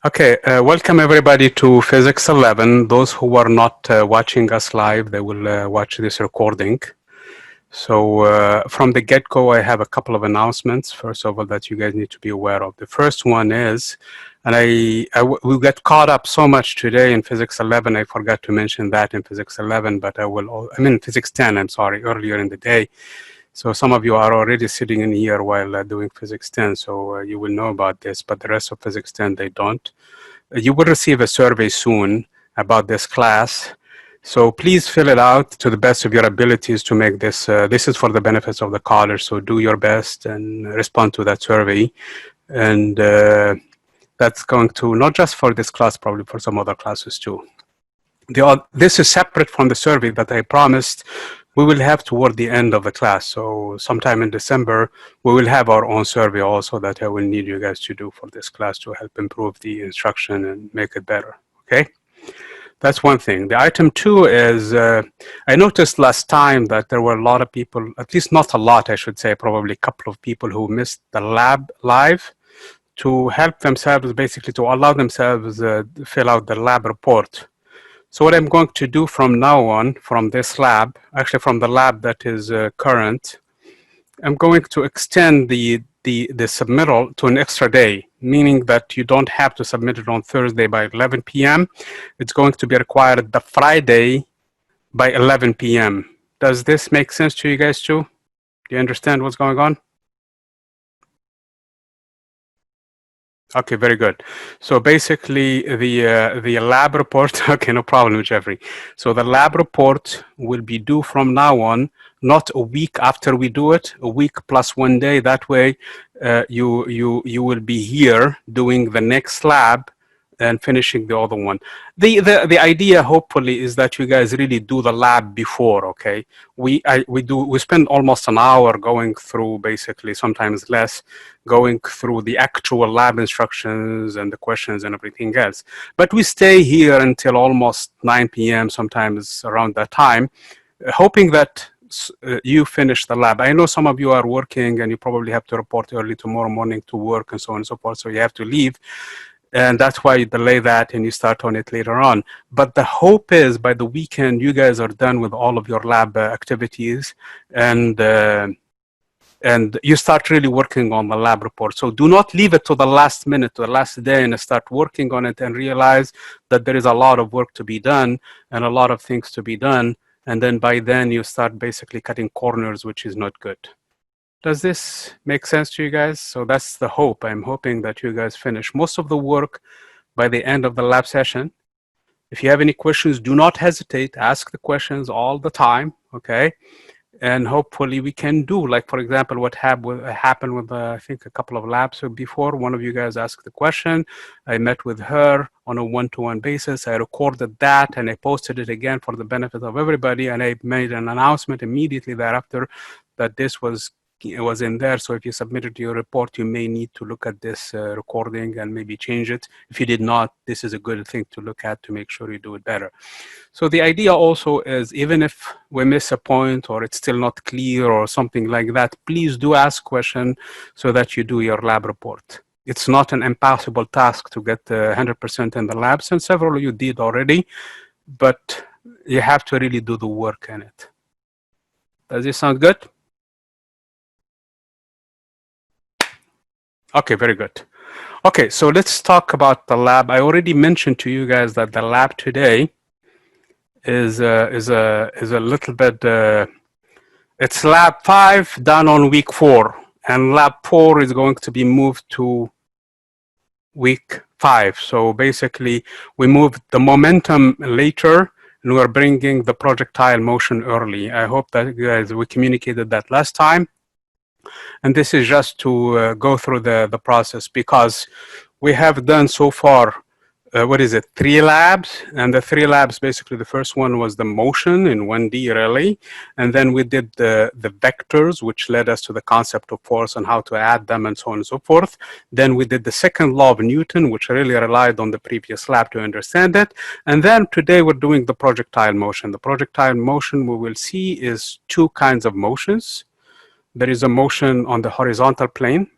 Okay, welcome everybody to Physics 11. Those who are not watching us live, they will watch this recording. So from the get-go, I have a couple of announcements, first of all, that you guys need to be aware of. The first one is, and we got caught up so much today in Physics 11, I forgot to mention that in Physics 11, but I mean Physics 10, I'm sorry, earlier in the day. So some of you are already sitting in here while doing Physics 10, so you will know about this, but the rest of Physics 10, they don't. You will receive a survey soon about this class. So please fill it out to the best of your abilities to make this. This is for the benefits of the college, so do your best and respond to that survey. And that's going to, not just for this class, probably for some other classes too. This is separate from the survey that I promised we will have toward the end of the class. So sometime in December, we will have our own survey also that I will need you guys to do for this class to help improve the instruction and make it better, okay? That's one thing. The item two is, I noticed last time that there were a lot of people, at least not a lot, I should say, probably a couple of people who missed the lab live to help themselves, basically to allow themselves fill out the lab report. So what I'm going to do from now on, from this lab, actually from the lab that is current, I'm going to extend the submittal to an extra day, meaning that you don't have to submit it on Thursday by 11 p.m. It's going to be required the Friday by 11 p.m. Does this make sense to you guys too? Do you understand what's going on? Okay, very good. So basically, the lab report. Okay, no problem, Jeffrey. So the lab report will be due from now on, not a week after we do it. A week plus 1 day. That way, you will be here doing the next lab and finishing the other one. The idea, hopefully, is that you guys really do the lab before. Okay, we spend almost an hour going through, basically, sometimes less, going through the actual lab instructions and the questions and everything else. But we stay here until almost 9 p.m. sometimes around that time, hoping that you finish the lab. I know some of you are working and you probably have to report early tomorrow morning to work and so on and so forth, so you have to leave. And that's why you delay that and you start on it later on. But the hope is by the weekend, you guys are done with all of your lab activities and you start really working on the lab report. So do not leave it to the last minute, to the last day, and start working on it and realize that there is a lot of work to be done and a lot of things to be done. And then by then you start basically cutting corners, which is not good. Does this make sense to you guys? So that's the hope. I'm hoping that you guys finish most of the work by the end of the lab session. If you have any questions, do not hesitate. Ask the questions all the time, okay? And hopefully we can do, like, for example, what happened with, I think, a couple of labs before. One of you guys asked the question. I met with her on a one-to-one basis. I recorded that and I posted it again for the benefit of everybody. And I made an announcement immediately thereafter that this was in there. So if you submitted your report, you may need to look at this recording and maybe change it. If you did not, this is a good thing to look at to make sure you do it better. So the idea also is, even if we miss a point or it's still not clear or something like that, please do ask questions so that you do your lab report. It's not an impossible task to get 100% in the labs, and several of you did already, but you have to really do the work in it. Does this sound good? Okay, very good. Okay, so let's talk about the lab. I already mentioned to you guys that the lab today is a little bit, it's lab 5 done on week 4, and lab 4 is going to be moved to week 5. So basically, we moved the momentum later, and we're bringing the projectile motion early. I hope that you guys, we communicated that last time. And this is just to go through the process, because we have done so far, 3 labs, and the 3 labs, basically the first one was the motion in 1D really, and then we did the vectors, which led us to the concept of force and how to add them and so on and so forth. Then we did the second law of Newton, which really relied on the previous lab to understand it. And then today we're doing the projectile motion. The projectile motion we will see is 2 kinds of motions. There is a motion on the horizontal plane,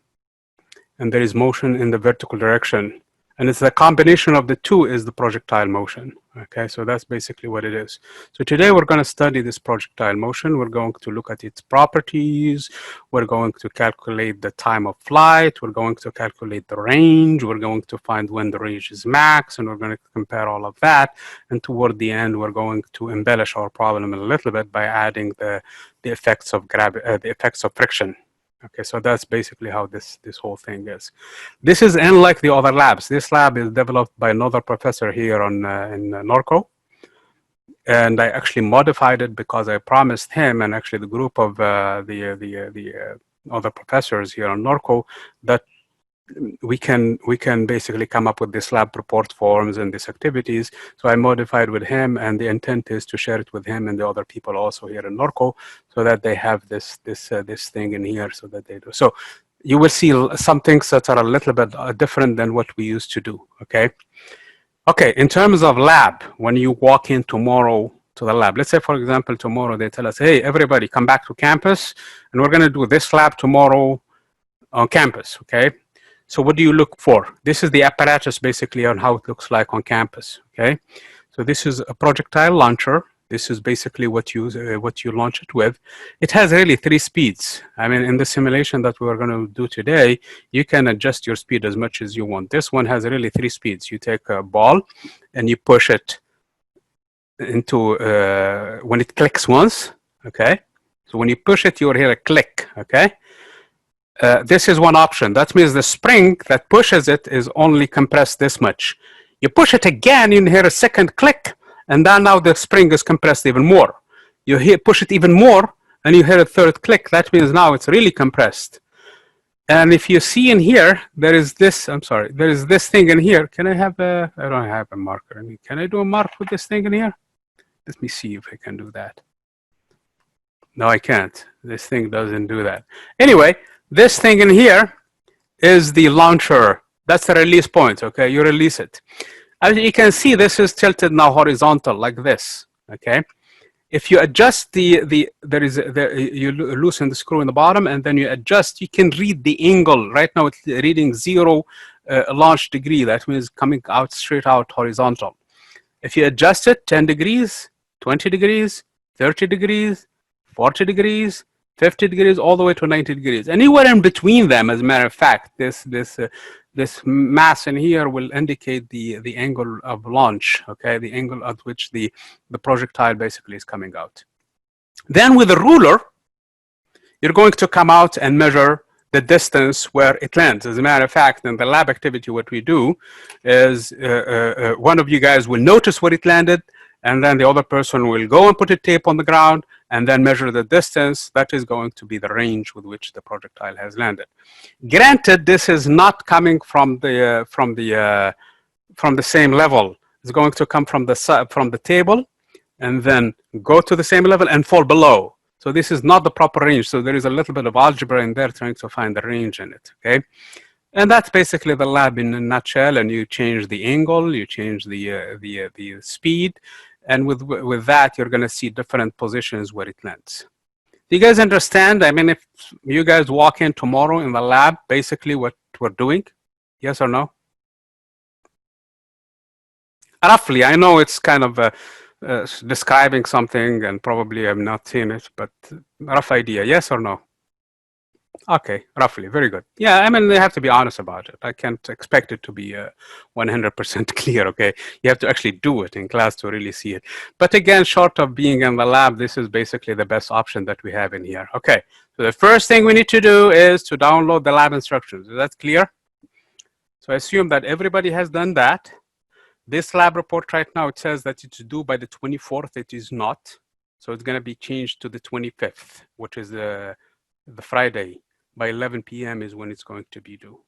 and there is motion in the vertical direction. And it's the combination of the two is the projectile motion. Okay, so that's basically what it is. So today we're going to study this projectile motion. We're going to look at its properties. We're going to calculate the time of flight. We're going to calculate the range. We're going to find when the range is max, and we're going to compare all of that. And toward the end, we're going to embellish our problem a little bit by adding the effects of the effects of friction. Okay, so that's basically how this whole thing is. This is unlike the other labs. This lab is developed by another professor here in Norco, and I actually modified it because I promised him and actually the group of the other professors here on Norco that we can basically come up with this lab report forms and these activities. So I modified with him, and the intent is to share it with him and the other people also here in Norco, so that they have this thing in here, so that they do. So you will see some things that are a little bit different than what we used to do. Okay. Okay. In terms of lab, when you walk in tomorrow to the lab, let's say for example tomorrow they tell us, hey everybody, come back to campus, and we're going to do this lab tomorrow on campus. Okay. So what do you look for? This is the apparatus basically on how it looks like on campus, okay? So this is a projectile launcher. This is basically what you launch it with. It has really 3 speeds. I mean, in the simulation that we're going to do today, you can adjust your speed as much as you want. This one has really 3 speeds. You take a ball and you push it into, when it clicks once, okay? So when you push it, you'll hear a click, okay? This is one option. That means the spring that pushes it is only compressed this much. You push it again, you hear a second click, and then now the spring is compressed even more. You push it even more, and you hear a third click. That means now it's really compressed. And if you see in here, there is this, I'm sorry, there is this thing in here. Can I have a, I don't have a marker. I mean, can I do a mark with this thing in here? Let me see if I can do that. No, I can't. This thing doesn't do that. Anyway, this thing in here is the launcher. That's the release point, okay? You release it. As you can see, this is tilted now horizontal like this, okay? If you adjust you loosen the screw in the bottom and then you adjust, you can read the angle. Right now it's reading 0 launch degree. That means coming out straight out horizontal. If you adjust it 10 degrees, 20 degrees, 30 degrees, 40 degrees, 50 degrees, all the way to 90 degrees. Anywhere in between them, as a matter of fact, this mass in here will indicate the angle of launch, okay? The angle at which the projectile basically is coming out. Then with a ruler, you're going to come out and measure the distance where it lands. As a matter of fact, in the lab activity, what we do is one of you guys will notice where it landed, and then the other person will go and put a tape on the ground and then measure the distance. That is going to be the range with which the projectile has landed. Granted, this is not coming from the same level. It's going to come from the table and then go to the same level and fall below. So this is not the proper range. So there is a little bit of algebra in there trying to find the range in it, okay? And that's basically the lab in a nutshell. And you change the angle, you change the speed, and with that, you're going to see different positions where it lands. Do you guys understand? I mean, if you guys walk in tomorrow in the lab, basically what we're doing, yes or no? Roughly, I know it's kind of describing something, and probably I've not seen it, but rough idea, yes or no? Okay, roughly, very good. Yeah, I mean, they have to be honest about it. I can't expect it to be 100% clear, okay? You have to actually do it in class to really see it. But again, short of being in the lab, this is basically the best option that we have in here. Okay, so the first thing we need to do is to download the lab instructions. Is that clear? So I assume that everybody has done that. This lab report right now, it says that it's due by the 24th. It is not. So it's going to be changed to the 25th, which is the Friday. By 11 p.m. is when it's going to be due.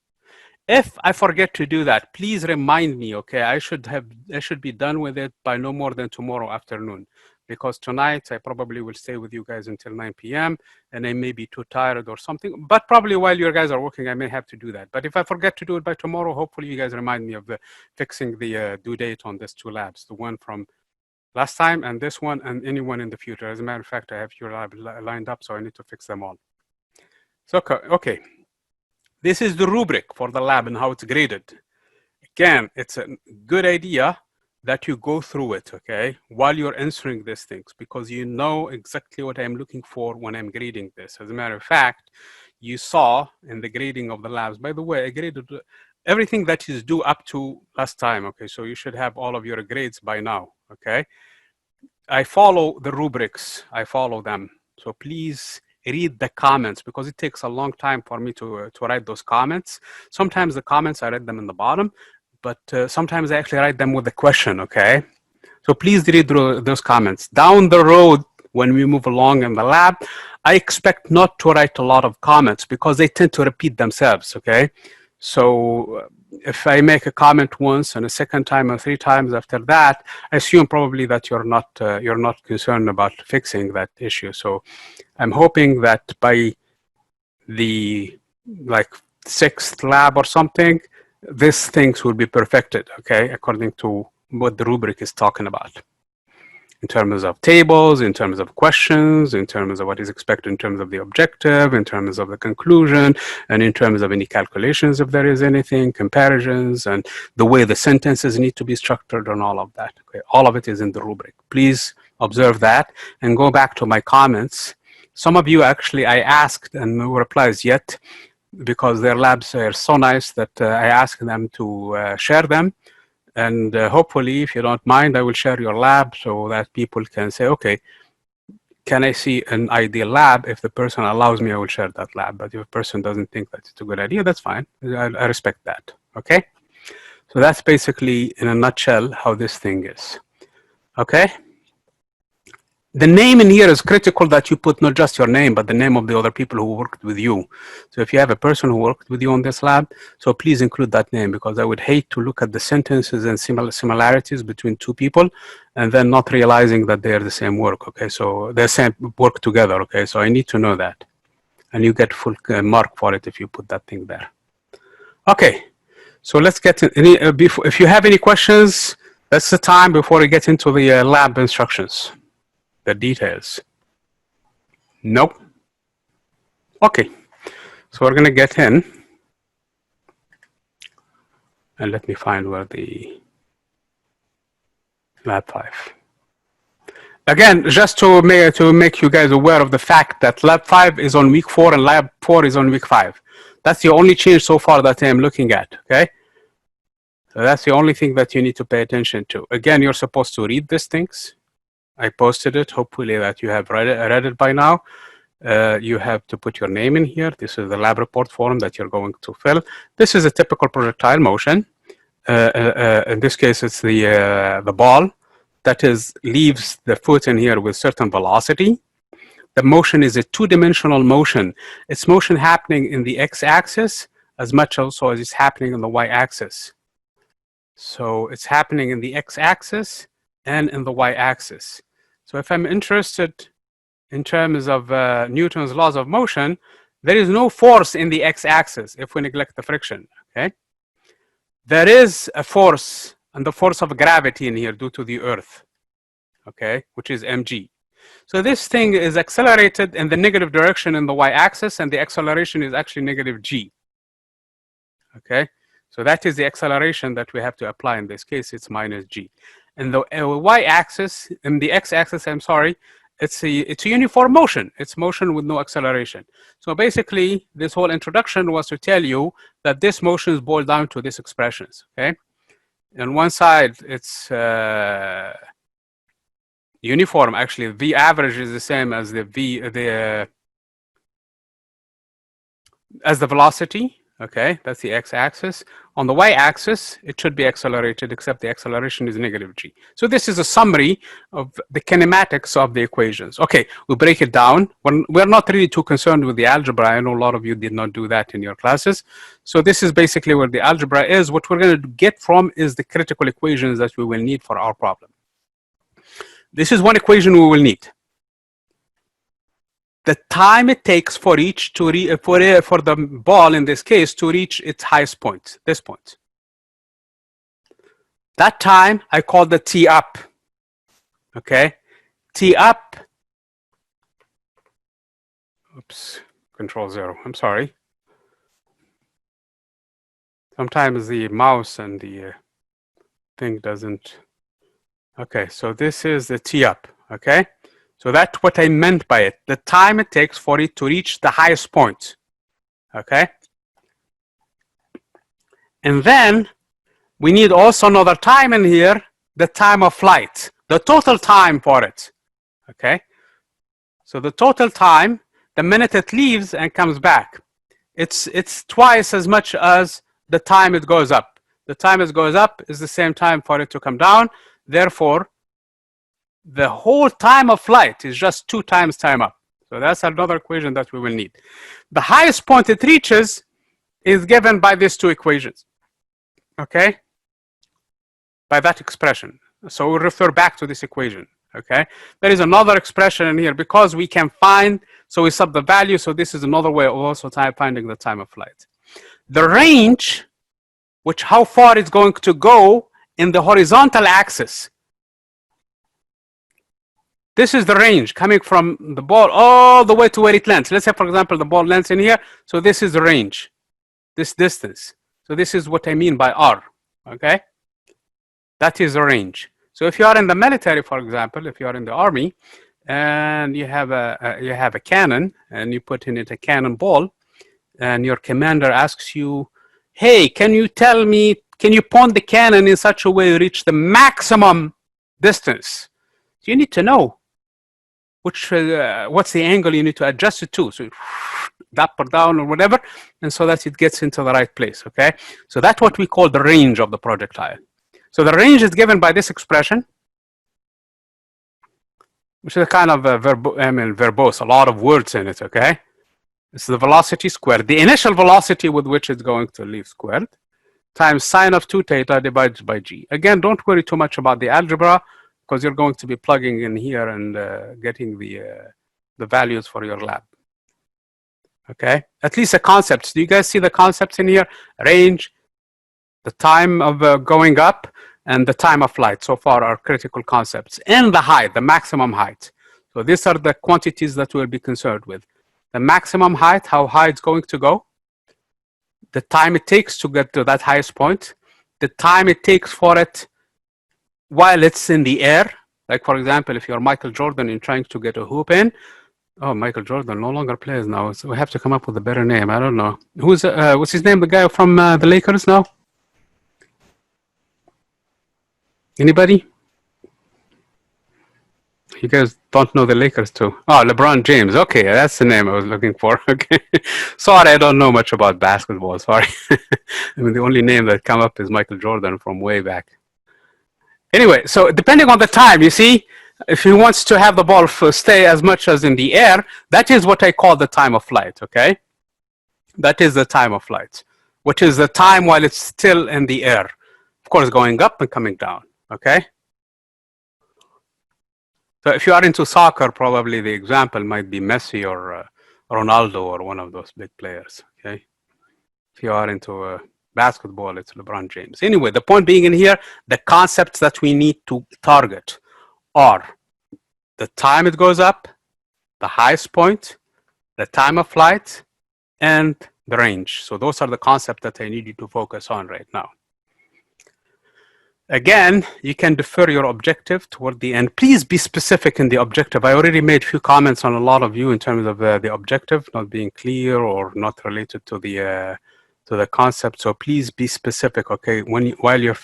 If I forget to do that, please remind me, okay? I should be done with it by no more than tomorrow afternoon, because tonight I probably will stay with you guys until 9 p.m. and I may be too tired or something, but probably while you guys are working, I may have to do that. But if I forget to do it by tomorrow, hopefully you guys remind me of fixing the due date on these 2 labs, the one from last time and this one, and anyone in the future. As a matter of fact, I have your lab lined up, so I need to fix them all. So, okay, this is the rubric for the lab and how it's graded. again, it's a good idea that you go through it, okay, while you're answering these things, because you know exactly what I'm looking for when I'm grading this. As a matter of fact, you saw in the grading of the labs, by the way, I graded everything that is due up to last time, okay, so you should have all of your grades by now, okay. I follow the rubrics, I follow them, so please read the comments, because it takes a long time for me to write those comments. Sometimes the comments, I read them in the bottom, but sometimes I actually write them with a question, okay? So please read those comments. Down the road, when we move along in the lab, I expect not to write a lot of comments because they tend to repeat themselves, okay? So if I make a comment once and a second time and 3 times after that, I assume probably that you're not concerned about fixing that issue. So I'm hoping that by the like 6th lab or something, these things will be perfected, okay, according to what the rubric is talking about. In terms of tables, in terms of questions, in terms of what is expected in terms of the objective, in terms of the conclusion, and in terms of any calculations, if there is anything, comparisons, and the way the sentences need to be structured and all of that. Okay? All of it is in the rubric. Please observe that and go back to my comments. Some of you actually I asked and no replies yet, because their labs are so nice that I asked them to share them. And hopefully, if you don't mind, I will share your lab so that people can say, okay, can I see an ideal lab? If the person allows me, I will share that lab. But if a person doesn't think that it's a good idea, that's fine. I respect that, okay? So that's basically, in a nutshell, how this thing is, okay? The name in here is critical, that you put not just your name, but the name of the other people who worked with you. So if you have a person who worked with you on this lab, so please include that name, because I would hate to look at the sentences and similarities between 2 people and then not realizing that they are the same work, okay? So they're same work together, okay? So I need to know that. And you get full mark for it if you put that thing there. Okay, so let's get to any, if you have any questions, that's the time before we get into the lab instructions. The details. Nope. Okay, so we're going to get in, and let me find where the lab 5. Again, just to make you guys aware of the fact that lab 5 is on week 4 and lab 4 is on week 5. That's the only change so far that I'm looking at, okay? So that's the only thing that you need to pay attention to. Again, you're supposed to read these things. I posted it, hopefully that you have read it by now. You have to put your name in here. This is the lab report form that you're going to fill. This is a typical projectile motion. In this case, it's the ball that leaves the foot in here with certain velocity. The motion is a 2-dimensional motion. It's motion happening in the x-axis as much also as it's happening on the y-axis. So it's happening in the x-axis and in the y-axis. So if I'm interested in terms of Newton's laws of motion, there is no force in the x-axis if we neglect the friction, okay? There is a force, and the force of gravity in here due to the Earth, okay, which is mg. So this thing is accelerated in the negative direction in the y-axis, and the acceleration is actually negative g, okay? So that is the acceleration that we have to apply. In this case, it's minus g. In the y-axis, in the x-axis, I'm sorry, it's a uniform motion. It's motion with no acceleration. So basically, this whole introduction was to tell you that this motion is boiled down to these expressions, okay? On one side, it's uniform. Actually, V average is the same as as the velocity. Okay, that's the x-axis. On the y-axis, it should be accelerated, except the acceleration is negative g. So this is a summary of the kinematics of the equations. Okay, we'll break it down. We're not really too concerned with the algebra. I know a lot of you did not do that in your classes. So this is basically where the algebra is. What we're going to get from is the critical equations that we will need for our problem. This is one equation we will need. The time it takes for each to for the ball in this case to reach its highest point, this point. That time I call the T up. Okay, T up. Oops, Control 0. I'm sorry. Sometimes the mouse and the thing doesn't. Okay, so this is the tee up. Okay, so that's what I meant by it. The time it takes for it to reach the highest point. Okay, and then we need also another time in here, the time of flight, the total time for it. Okay, so the total time, the minute it leaves and comes back, it's twice as much as the time it goes up. The time it goes up is the same time for it to come down. Therefore, the whole time of flight is just 2 times time up. So that's another equation that we will need. The highest point it reaches is given by these 2 equations. Okay? By that expression. So we'll refer back to this equation. Okay? There is another expression in here because we can find, so we sub the value, so this is another way of also finding the time of flight. The range, which how far it's going to go in the horizontal axis. This is the range coming from the ball all the way to where it lands. Let's say, for example, the ball lands in here. So this is the range, this distance. So this is what I mean by R, okay? That is the range. So if you are in the military, for example, if you are in the army, and you have a cannon, and you put in it a cannonball, and your commander asks you, hey, can you tell me, can you point the cannon in such a way to reach the maximum distance? So you need to know which what's the angle you need to adjust it to, so up or down or whatever, and so that it gets into the right place. Okay, so that's what we call the range of the projectile. So the range is given by this expression, which is a kind of verbose, a lot of words in it. Okay, this is the velocity squared, the initial velocity with which it's going to leave squared, times sine of 2 theta divided by g. Again, don't worry too much about the algebra, because you're going to be plugging in here and getting the values for your lab. Okay, at least the concepts. Do you guys see the concepts in here? Range, the time of going up, and the time of flight. So far are critical concepts. And the height, the maximum height. So these are the quantities that we'll be concerned with. The maximum height, how high it's going to go. The time it takes to get to that highest point. The time it takes for it while it's in the air. Like, for example, if you're Michael Jordan and trying to get a hoop in. Oh, Michael Jordan no longer plays now, so we have to come up with a better name. I don't know. Who's, what's his name, the guy from the Lakers now? Anybody? You guys don't know the Lakers too. Oh, LeBron James. Okay, that's the name I was looking for. Okay. Sorry, I don't know much about basketball. Sorry. I mean, the only name that come up is Michael Jordan from way back. Anyway, so depending on the time, you see, if he wants to have the ball stay as much as in the air, that is what I call the time of flight, okay? That is the time of flight, which is the time while it's still in the air. Of course, going up and coming down, okay? So if you are into soccer, probably the example might be Messi or Ronaldo or one of those big players, okay? If you are into basketball, it's LeBron James. Anyway, the point being in here, the concepts that we need to target are the time it goes up, the highest point, the time of flight, and the range. So those are the concepts that I need you to focus on right now. Again, you can defer your objective toward the end. Please be specific in the objective. I already made a few comments on a lot of you in terms of the objective not being clear or not related to the concept. So please be specific, okay?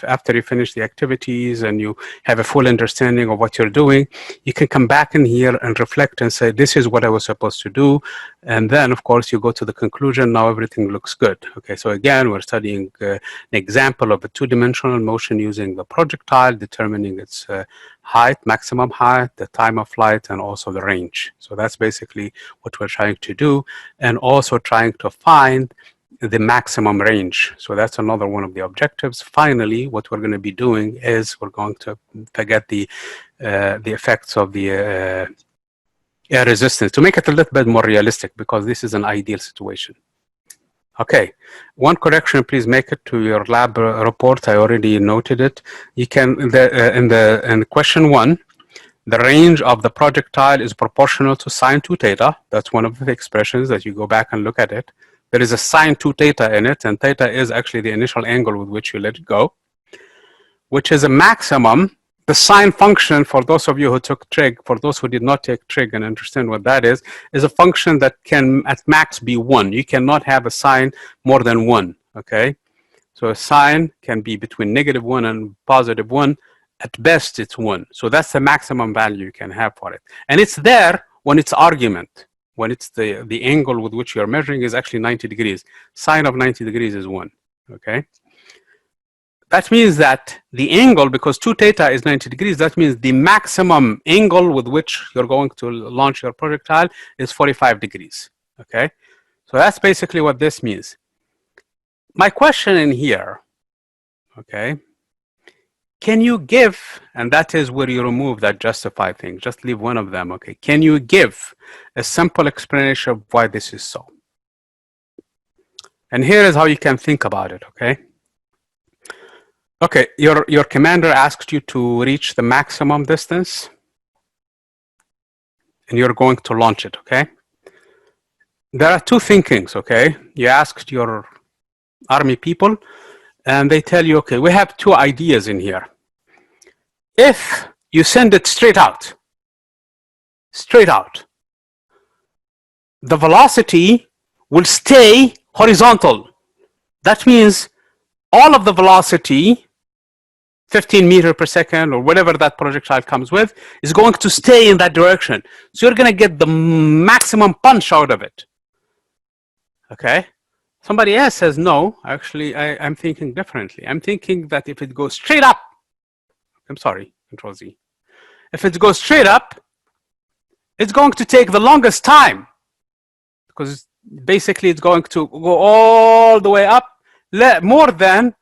After you finish the activities and you have a full understanding of what you're doing, you can come back in here and reflect and say, this is what I was supposed to do. And then, of course, you go to the conclusion. Now everything looks good. Okay, so again, we're studying an example of a two-dimensional motion using the projectile, determining its height, maximum height, the time of flight, and also the range. So that's basically what we're trying to do, and also trying to find the maximum range. So that's another one of the objectives. Finally, what we're going to be doing is we're going to get the effects of the air resistance to make it a little bit more realistic, because this is an ideal situation. Okay, one correction, please make it to your lab report. I already noted it. You can in question 1, the range of the projectile is proportional to sine 2 theta. That's one of the expressions that you go back and look at it. There is a sine 2 theta in it, and theta is actually the initial angle with which you let it go, which is a maximum. The sine function, for those of you who took trig, for those who did not take trig and understand what that is a function that can at max be 1. You cannot have a sine more than 1, okay? So a sine can be between -1 and +1. At best, it's 1. So that's the maximum value you can have for it. And it's there when it's argument. When it's the angle with which you're measuring is actually 90 degrees. Sine of 90 degrees is 1, okay? That means that the angle, because 2 theta is 90 degrees, that means the maximum angle with which you're going to launch your projectile is 45 degrees, okay? So that's basically what this means. My question in here, okay, can you give, and that is where you remove that justify thing, just leave one of them, okay? Can you give a simple explanation of why this is so? And here is how you can think about it, okay? Okay, your commander asked you to reach the maximum distance, and you're going to launch it, okay? There are two thinkings, okay? You asked your army people, and they tell you, okay, we have two ideas in here. If you send it straight out, the velocity will stay horizontal. That means all of the velocity, 15 meters per second or whatever that projectile comes with, is going to stay in that direction. So you're going to get the maximum punch out of it. Okay? Somebody else says, no, actually, I'm thinking differently. I'm thinking that if it goes straight up, I'm sorry, Control Z. If it goes straight up, it's going to take the longest time, because basically it's going to go all the way up, more than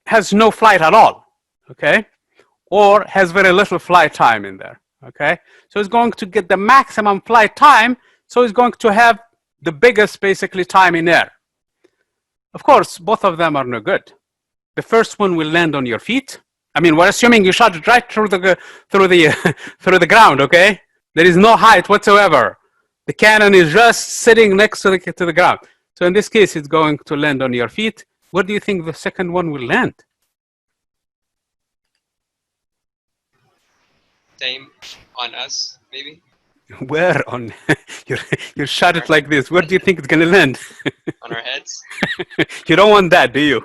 has no flight at all, okay? Or has very little flight time in there, okay? So it's going to get the maximum flight time, so it's going to have the biggest, basically, time in air. Of course, both of them are no good. The first one will land on your feet. I mean, we're assuming you shot it right through the ground, okay? There is no height whatsoever. The cannon is just sitting next to the ground. So in this case, it's going to land on your feet. Where do you think the second one will land? Same on us, maybe. Where on? you shot it like this. Where do you think it's going to land? On our heads? You don't want that, do you?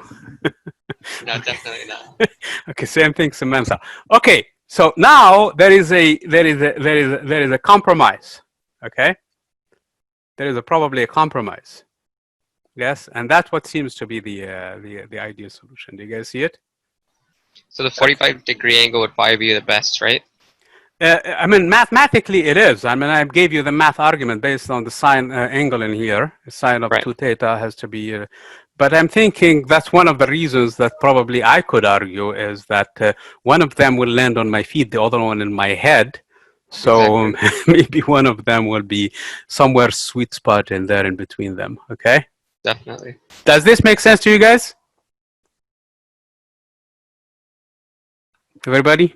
No, definitely not. Okay, same thing, Samantha. Okay, so now there is a compromise. Okay, there is probably a compromise. Yes, and that's what seems to be the ideal solution. Do you guys see it? So the 45-degree angle would probably be the best, right? I mean, mathematically it is. I mean, I gave you the math argument based on the sine angle in here. The sine of 2 theta has to be, but I'm thinking that's one of the reasons that probably I could argue is that one of them will land on my feet, the other one in my head. So exactly. Maybe one of them will be somewhere sweet spot in there in between them, okay? Definitely. Does this make sense to you guys? Everybody?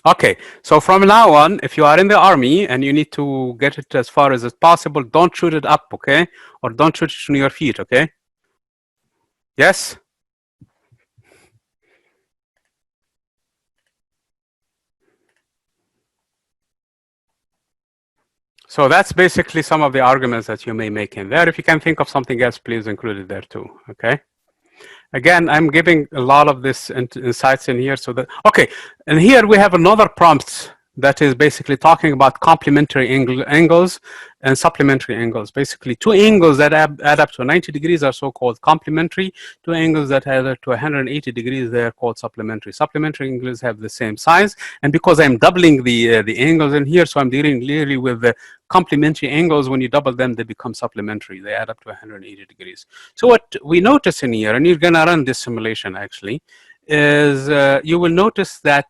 Okay, so from now on, if you are in the army and you need to get it as far as possible, don't shoot it up, okay? Or don't shoot it on your feet, okay? Yes? So that's basically some of the arguments that you may make in there. If you can think of something else, please include it there too, okay? Again, I'm giving a lot of this insights in here so that, okay, and here we have another prompt that is basically talking about complementary angles and supplementary angles. Basically, two angles that add up to 90 degrees are so-called complementary. Two angles that add up to 180 degrees, they are called supplementary. Supplementary angles have the same size, and because I'm doubling the angles in here, so I'm dealing clearly with the complementary angles. When you double them, they become supplementary. They add up to 180 degrees. So what we notice in here, and you're gonna run this simulation actually, is you will notice that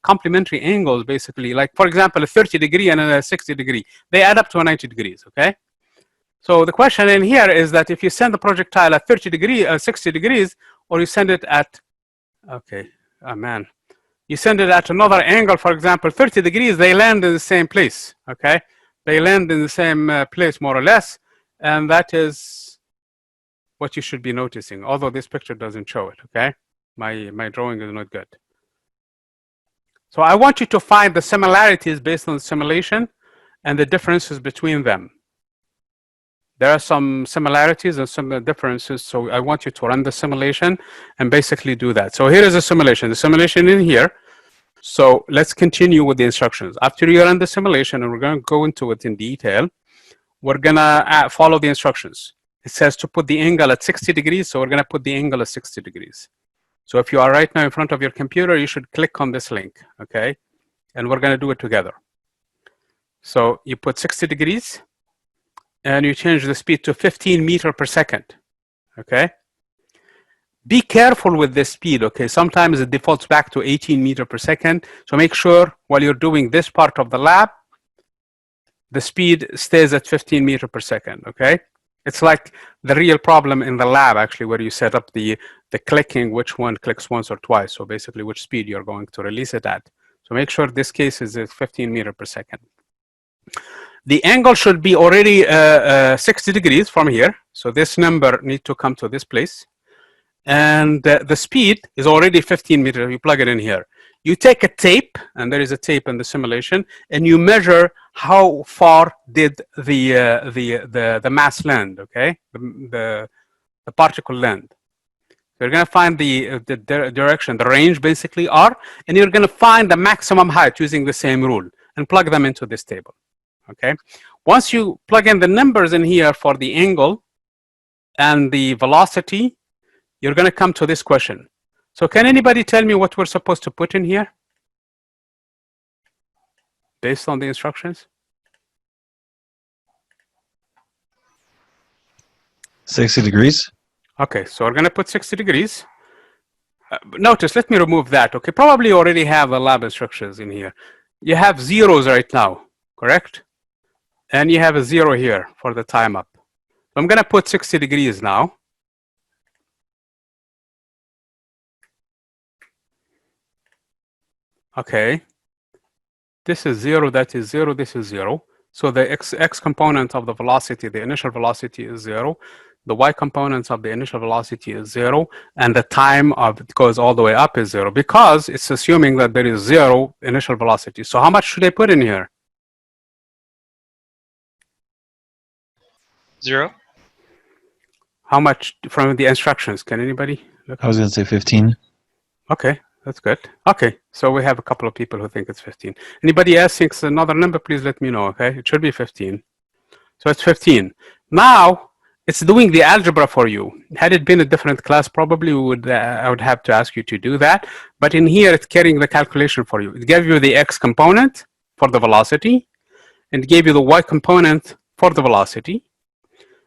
complementary angles, basically, like for example, a 30 degree and a 60 degree, they add up to 90 degrees, okay? So the question in here is that if you send the projectile at 30 degrees, 60 degrees, or you send it at, okay, oh man, you send it at another angle, for example, 30 degrees, they land in the same place, okay? They land in the same place, more or less. And that is what you should be noticing, although this picture doesn't show it, okay? My drawing is not good. So I want you to find the similarities based on the simulation and the differences between them. There are some similarities and some differences, so I want you to run the simulation and basically do that. So here is a simulation. The simulation in here. So let's continue with the instructions. After you run the simulation, and we're going to go into it in detail, we're going to follow the instructions. It says to put the angle at 60 degrees, so we're going to put the angle at 60 degrees. So if you are right now in front of your computer, you should click on this link, okay? And we're going to do it together. So you put 60 degrees, and you change the speed to 15 meters per second, okay? Be careful with this speed, okay? Sometimes it defaults back to 18 meters per second. So make sure while you're doing this part of the lab, the speed stays at 15 meters per second, okay? It's like the real problem in the lab, actually, where you set up the clicking, which one clicks once or twice. So basically, which speed you're going to release it at. So make sure this case is at 15 meters per second. The angle should be already 60 degrees from here. So this number needs to come to this place. And the speed is already 15 meters. You plug it in here. You take a tape, and there is a tape in the simulation, and you measure how far did the mass land, okay? The particle land. You're going to find the direction, the range basically R, and you're going to find the maximum height using the same rule and plug them into this table, okay? Once you plug in the numbers in here for the angle and the velocity, you're going to come to this question. So can anybody tell me what we're supposed to put in here based on the instructions? 60 degrees. Okay, so we're going to put 60 degrees. Notice, let me remove that, okay? Probably you already have the lab instructions in here. You have zeros right now, correct? And you have a 0 here for the time up. So I'm going to put 60 degrees now. Okay, this is 0, that is 0, this is 0. So the x component of the velocity, the initial velocity is 0. The y component of the initial velocity is 0. And the time of it goes all the way up is 0 because it's assuming that there is 0 initial velocity. So how much should I put in here? 0. How much from the instructions? Can anybody look? I was going to say 15. Okay, that's good. Okay, so we have a couple of people who think it's 15. Anybody else thinks another number, please let me know, okay? It should be 15. So it's 15. Now, it's doing the algebra for you. Had it been a different class, probably I would have to ask you to do that. But in here, it's carrying the calculation for you. It gave you the x component for the velocity, and it gave you the y component for the velocity.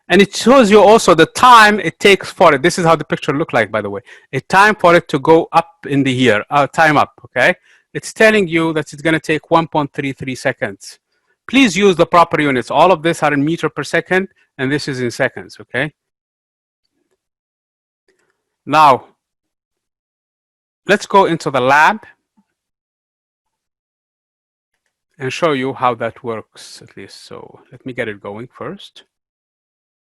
And it shows you also the time it takes for it. This is how the picture looked like, by the way. A time for it to go up in the here, time up, okay? It's telling you that it's going to take 1.33 seconds. Please use the proper units. All of this are in meter per second, and this is in seconds, okay? Now, let's go into the lab and show you how that works, at least. So let me get it going first.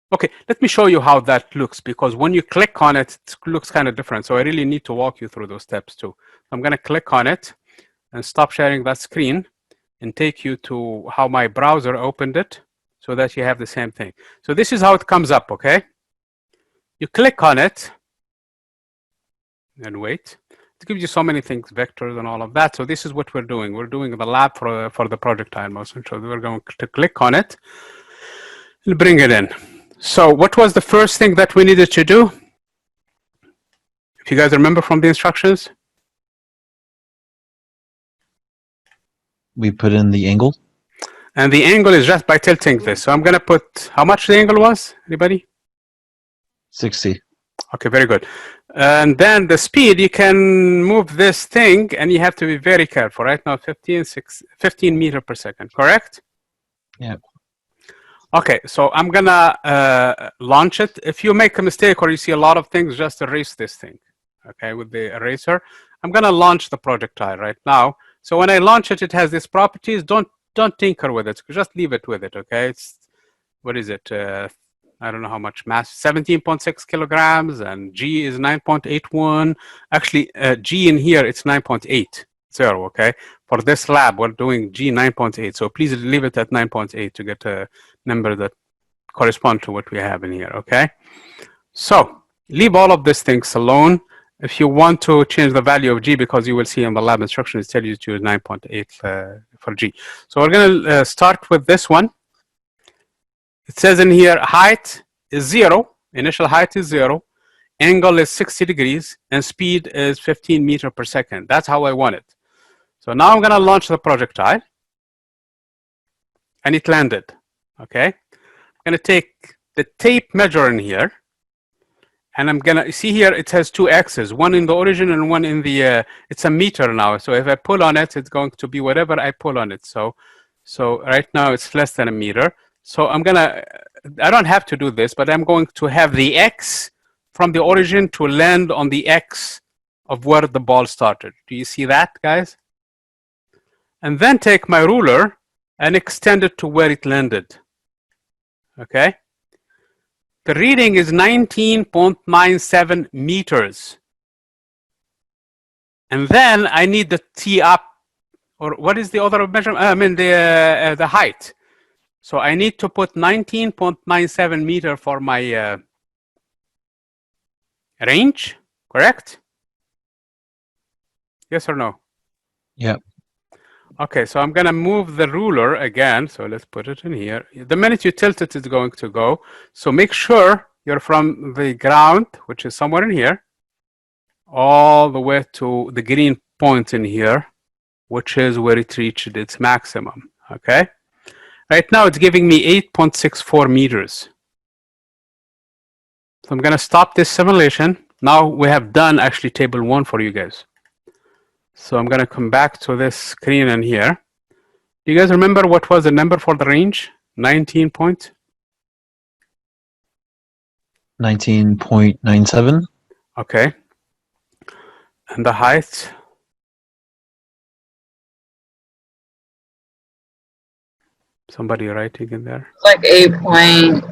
Okay, let me show you how that looks, because when you click on it, it looks kind of different. So I really need to walk you through those steps too. I'm going to click on it and stop sharing that screen and take you to how my browser opened it so that you have the same thing. So this is how it comes up, okay? You click on it and wait. It gives you so many things, vectors and all of that. So this is what we're doing. We're doing the lab for the projectile motion. So we're going to click on it and bring it in. So what was the first thing that we needed to do? If you guys remember from the instructions? We put in the angle. And the angle is just by tilting this. So I'm going to put, how much the angle was? Anybody? 60. Okay, very good. And then the speed, you can move this thing, and you have to be very careful. Right now, 15 meters per second, correct? Yeah. Okay, so I'm gonna launch it. If you make a mistake or you see a lot of things, just erase this thing, okay, with the eraser. I'm gonna launch the projectile right now. So when I launch it, it has these properties. Don't tinker with it. Just leave it with it, okay? It's, what is it? I don't know how much mass, 17.6 kilograms, and G is 9.81. Actually, G in here, it's 9.80, okay? For this lab, we're doing G 9.8, so please leave it at 9.8 to get a number that corresponds to what we have in here, okay? So, leave all of these things alone. If you want to change the value of G, because you will see in the lab instructions, it tells you to use 9.8 for G. So we're gonna start with this one. It says in here, height is 0, initial height is 0, angle is 60 degrees, and speed is 15 meters per second. That's how I want it. So now I'm gonna launch the projectile, and it landed, okay? I'm gonna take the tape measure in here, and I'm gonna, see here it has two axes, one in the origin and one in the, it's a meter now. So if I pull on it, it's going to be whatever I pull on it. So right now it's less than a meter. So I'm gonna, I don't have to do this, but I'm going to have the X from the origin to land on the X of where the ball started. Do you see that, guys? And then take my ruler and extend it to where it landed, okay? The reading is 19.97 meters. And then I need the T up, or what is the other measurement? I mean the height. So I need to put 19.97 meter for my range, correct? Yes or no? Yep. Okay, so I'm gonna move the ruler again. So let's put it in here. The minute you tilt it, it's going to go. So make sure you're from the ground, which is somewhere in here, all the way to the green point in here, which is where it reached its maximum, okay? Right now it's giving me 8.64 meters. So I'm gonna stop this simulation. Now we have done actually table 1 for you guys. So I'm gonna come back to this screen in here. Do you guys remember what was the number for the range? 19.97. Okay. And the height? Somebody writing in there? It's like 8 point,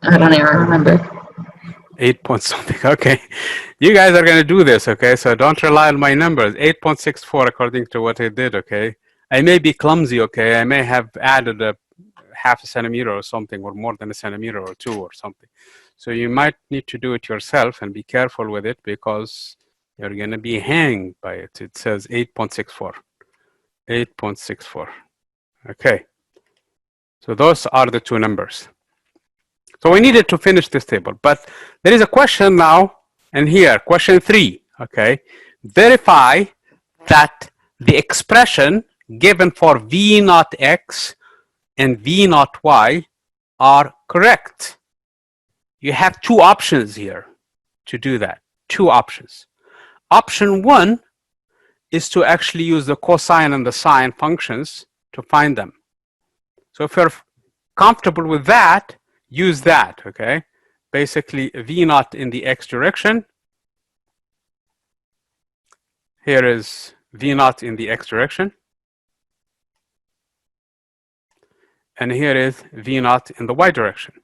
I don't even remember. 8 point something, okay. You guys are going to do this, okay? So don't rely on my numbers. 8.64 according to what I did, okay? I may be clumsy, okay? I may have added a half a centimeter or something, or more than a centimeter or 2 or something. So you might need to do it yourself and be careful with it, because you're going to be hanged by it. It says 8.64. 8.64. Okay. So those are the two numbers. So we needed to finish this table, but there is a question now, and here, question 3, okay? Verify that the expression given for V naught X and V naught Y are correct. You have two options here to do that, two options. Option 1 is to actually use the cosine and the sine functions to find them. So if you're comfortable with that, use that, okay? Basically, V naught in the X direction. Here is V naught in the X direction. And here is V naught in the Y direction.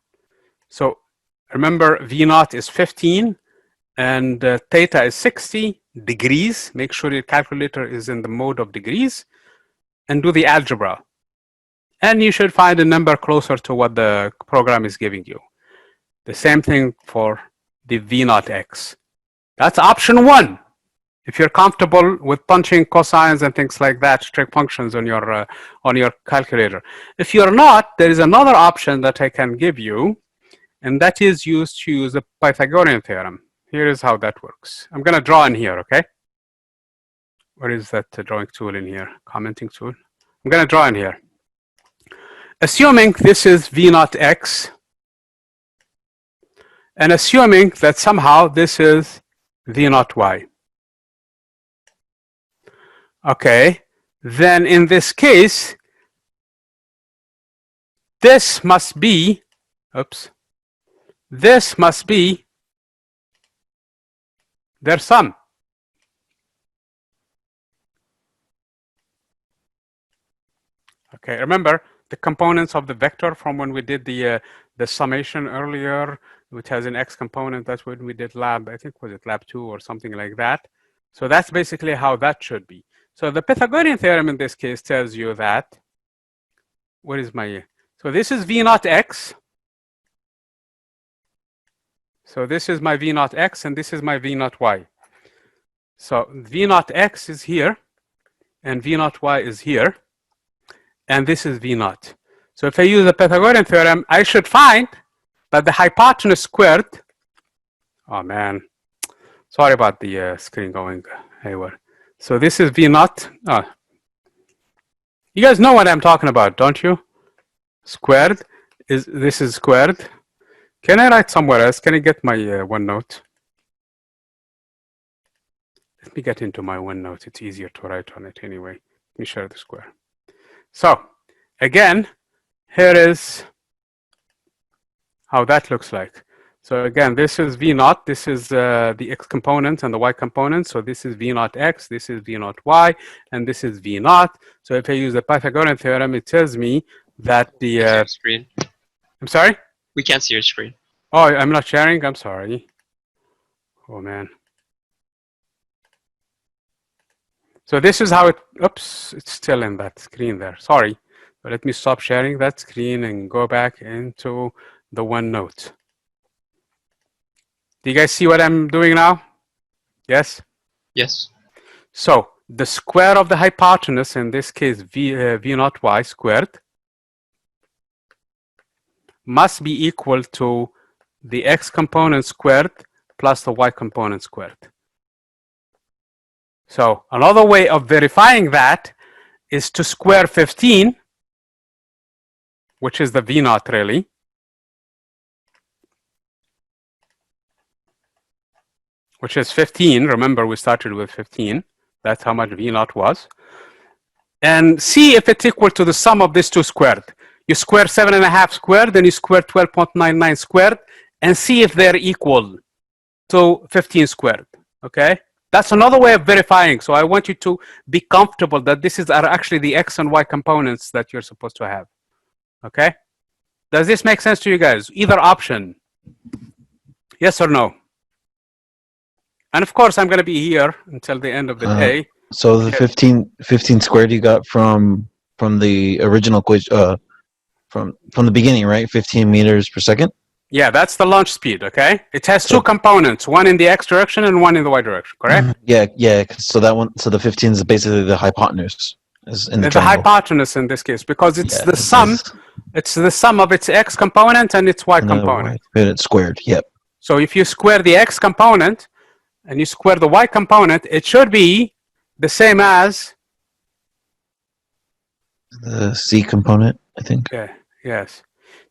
So remember, V naught is 15 and theta is 60 degrees. Make sure your calculator is in the mode of degrees and do the algebra. And you should find a number closer to what the program is giving you. The same thing for the V naught X. That's option 1. If you're comfortable with punching cosines and things like that, trig functions on your calculator. If you're not, there is another option that I can give you, and that is used to use the Pythagorean Theorem. Here is how that works. I'm going to draw in here, okay? Where is that drawing tool in here? Commenting tool. I'm going to draw in here. Assuming this is V naught X, and assuming that somehow this is V naught Y. Okay, then in this case, this must be, this must be their sum. Okay, remember, the components of the vector from when we did the summation earlier, which has an x component. That's when we did lab, I think, was it lab 2 or something like that. So that's basically how that should be. So the Pythagorean theorem in this case tells you that, what is my, so this is V naught x. So this is my V naught x and this is my V naught y. So V naught x is here and V naught y is here. And this is V naught. So if I use the Pythagorean theorem, I should find that the hypotenuse squared, oh man, sorry about the screen going haywire. So this is V naught. Oh. You guys know what I'm talking about, don't you? Squared is, this is squared. Can I write somewhere else? Can I get my OneNote? Let me get into my OneNote. It's easier to write on it anyway. Let me share the square. So again, here is how that looks like. So again, this is V naught. This is the x component and the y component. So this is V naught x, this is V naught y, and this is V naught. So if I use the Pythagorean theorem, it tells me that the screen. I'm sorry? We can't see your screen. Oh, I'm not sharing? I'm sorry. Oh man. So this is how it, oops, it's still in that screen there. Sorry. But let me stop sharing that screen and go back into the OneNote. Do you guys see what I'm doing now? Yes? Yes. So the square of the hypotenuse, in this case V naught y squared, must be equal to the x component squared plus the y component squared. So another way of verifying that is to square 15, which is the V naught really. Which is 15. Remember, we started with 15. That's how much V naught was. And see if it's equal to the sum of these two squared. You square 7.5 squared, then you square 12.99 squared, and see if they're equal to 15 squared. Okay? That's another way of verifying. So I want you to be comfortable that this are actually the x and y components that you're supposed to have. Okay? Does this make sense to you guys? Either option. Yes or no? And of course, I'm going to be here until the end of the day. So the 15 squared you got from the original equation, from the beginning, right? 15 meters per second? Yeah, that's the launch speed, okay? It has two components, one in the x direction and one in the y direction, correct? Yeah. So that one, so the 15 is basically the hypotenuse. Is in the triangle. Hypotenuse in this case, because it's the sum. It's the sum of its x component and its y component. And it's squared. Yep. So if you square the x component and you square the y component, it should be the same as the c component, I think. Yeah. Yes.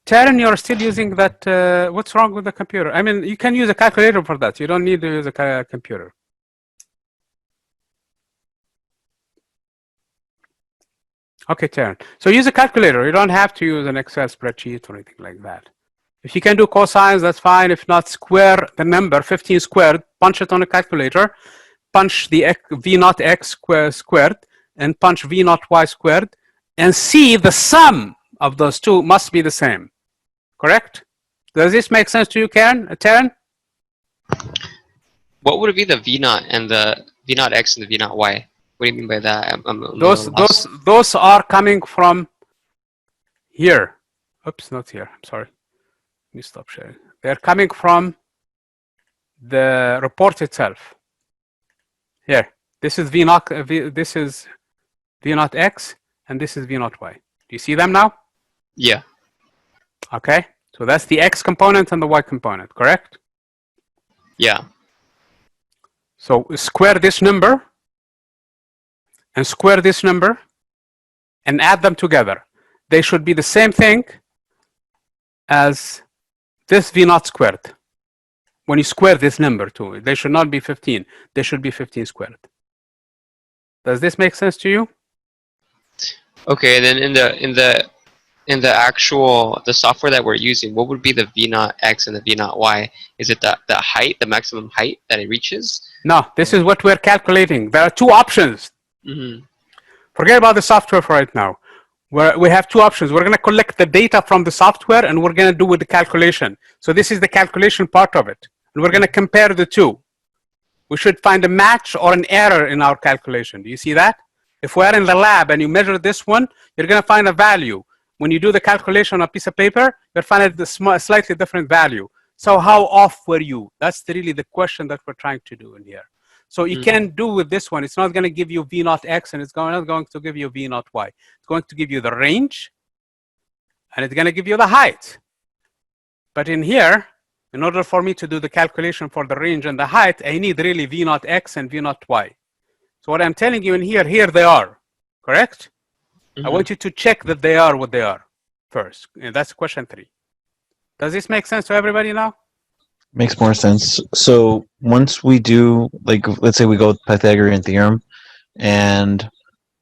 Taryn, you're still using that. What's wrong with the computer? I mean, you can use a calculator for that. You don't need to use a computer. Okay, Taryn. So use a calculator. You don't have to use an Excel spreadsheet or anything like that. If you can do cosines, that's fine. If not, square the number 15 squared, punch it on a calculator, punch the V naught x squared, and punch V naught y squared, and see the sum of those two must be the same. Correct? Does this make sense to you, Taryn? What would it be the V naught and the V naught x and the V naught y? What do you mean by that? Those are coming from here. Oops, not here. I'm sorry. Let me stop sharing. They're coming from the report itself. Here. This is V naught. This is V naught x, and this is V naught y. Do you see them now? Yeah. Okay. So that's the x component and the y component, correct? Yeah. So square this number and square this number and add them together. They should be the same thing as this V naught squared. When you square this number too, they should not be 15. They should be 15 squared. Does this make sense to you? Okay, then in the actual software that we're using, what would be the V naught x and the V naught y? Is it the height, the maximum height that it reaches? No, this is what we're calculating. There are two options. Mm-hmm. Forget about the software for right now. We have two options. We're going to collect the data from the software and we're going to do with the calculation. So this is the calculation part of it. And we're going to compare the two. We should find a match or an error in our calculation. Do you see that? If we're in the lab and you measure this one, you're going to find a value. When you do the calculation on a piece of paper, you'll find a slightly different value. So how off were you? That's really the question that we're trying to do in here. So you can do with this one. It's not going to give you V naught X and it's not going to give you V naught Y. It's going to give you the range and it's going to give you the height. But in here, in order for me to do the calculation for the range and the height, I need really V naught X and V naught Y. So what I'm telling you in here they are, correct? I want you to check that they are what they are first. And that's question 3. Does this make sense to everybody now? Makes more sense. So once we do, like, let's say we go with Pythagorean Theorem, and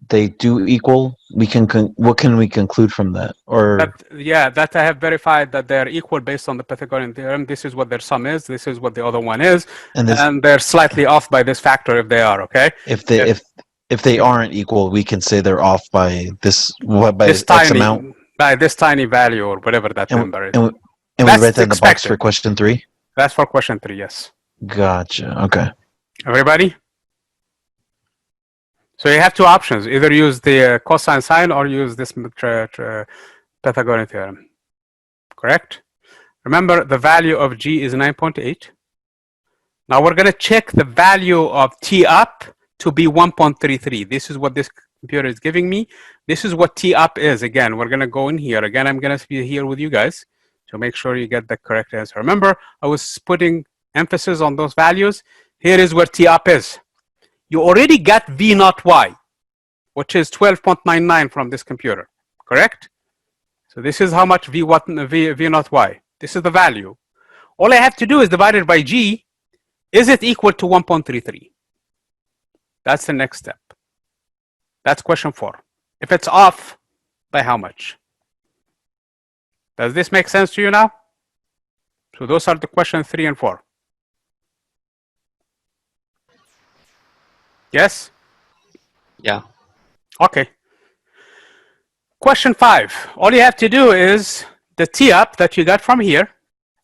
they do equal, we can what can we conclude from that? Or that I have verified that they're equal based on the Pythagorean Theorem. This is what their sum is. This is what the other one is, and they're slightly off by this factor if they are. Okay. If they aren't equal, we can say they're off by this this X amount, by this tiny value or whatever that number is. And we write that in the box for question 3. That's for question 3, yes. Gotcha. Okay. Everybody? So you have two options. Either use the cosine sign or use this Pythagorean theorem. Correct? Remember, the value of G is 9.8. Now we're going to check the value of T up to be 1.33. This is what this computer is giving me. This is what T up is. Again, we're going to go in here. Again, I'm going to be here with you guys. So make sure you get the correct answer. Remember, I was putting emphasis on those values. Here is where T up is. You already got V naught Y, which is 12.99 from this computer, correct? So this is how much V naught Y. This is the value. All I have to do is divide it by G. Is it equal to 1.33? That's the next step. That's question 4. If it's off, by how much? Does this make sense to you now? So those are the questions 3 and 4. Yes? Yeah. Okay. Question 5. All you have to do is the T up that you got from here,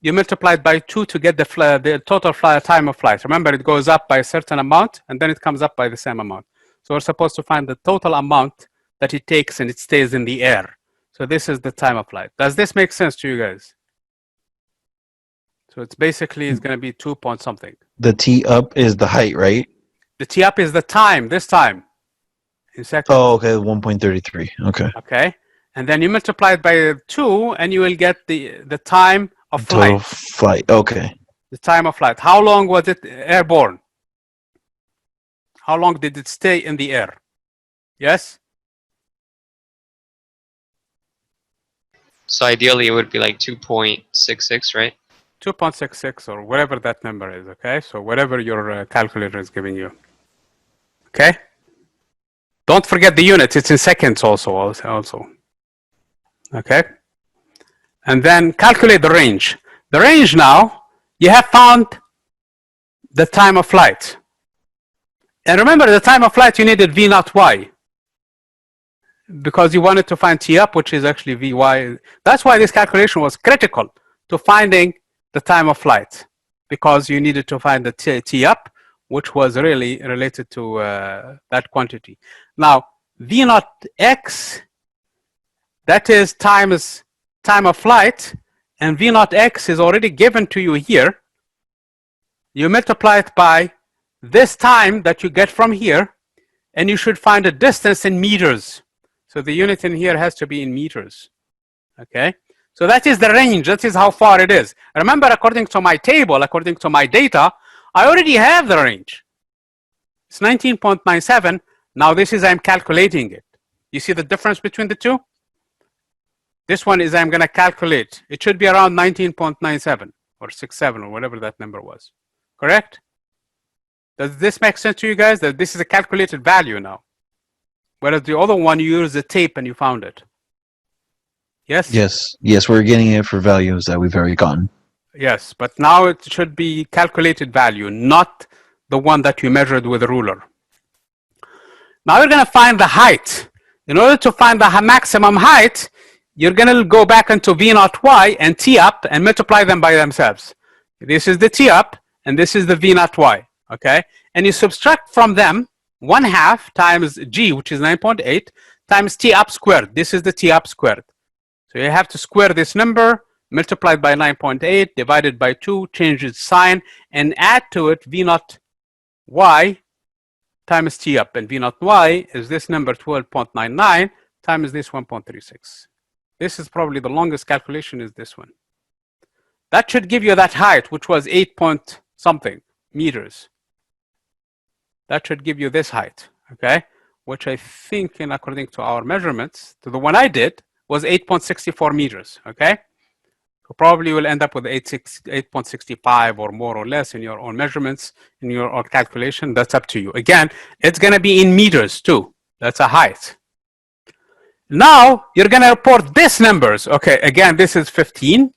you multiply it by 2 to get the total time of flight. Remember, it goes up by a certain amount and then it comes up by the same amount. So we're supposed to find the total amount that it takes and it stays in the air. So this is the time of flight. Does this make sense to you guys? So it's basically, it's going to be 2 point something. The T up is the height, right? The T up is the time, this time. In seconds. Oh, okay, 1.33. Okay. Okay. And then you multiply it by 2 and you will get the time of flight. Total flight. Okay. The time of flight. How long was it airborne? How long did it stay in the air? Yes? So ideally, it would be like 2.66, right? 2.66 or whatever that number is, okay? So whatever your calculator is giving you. Okay? Don't forget the units. It's in seconds also. Okay? And then calculate the range. The range now, you have found the time of flight. And remember, the time of flight, you needed V naught Y. Because you wanted to find T up, which is actually Vy. That's why this calculation was critical to finding the time of flight. Because you needed to find the T up, which was really related to that quantity. Now, V naught X, that is time of flight, and V naught X is already given to you here. You multiply it by this time that you get from here, and you should find a distance in meters. So the unit in here has to be in meters. Okay? So that is the range. That is how far it is. Remember, according to my table, according to my data, I already have the range. It's 19.97. Now this is I'm calculating it. You see the difference between the two? This one is I'm going to calculate. It should be around 19.97 or 67 or whatever that number was. Correct? Does this make sense to you guys? That this is a calculated value now. Whereas the other one, you use the tape and you found it. Yes? Yes, we're getting it for values that we've already gotten. Yes, but now it should be calculated value, not the one that you measured with a ruler. Now you're going to find the height. In order to find the maximum height, you're going to go back into V naught y and T up and multiply them by themselves. This is the T up, and this is the V naught y, okay? And you subtract from them 1/2 times G, which is 9.8, times T up squared. This is the T up squared. So you have to square this number, multiplied by 9.8, divided by 2, change its sign, and add to it V naught y times T up. And V naught y is this number 12.99 times this 1.36. This is probably the longest calculation is this one. That should give you that height, which was 8 point something meters. That should give you this height, okay? Which I think, in according to our measurements, to the one I did, was 8.64 meters, okay? So probably you will end up with 8.65 or more or less in your own measurements, in your own calculation. That's up to you. Again, it's going to be in meters too. That's a height. Now you're going to report this numbers. Okay, again, this is 15.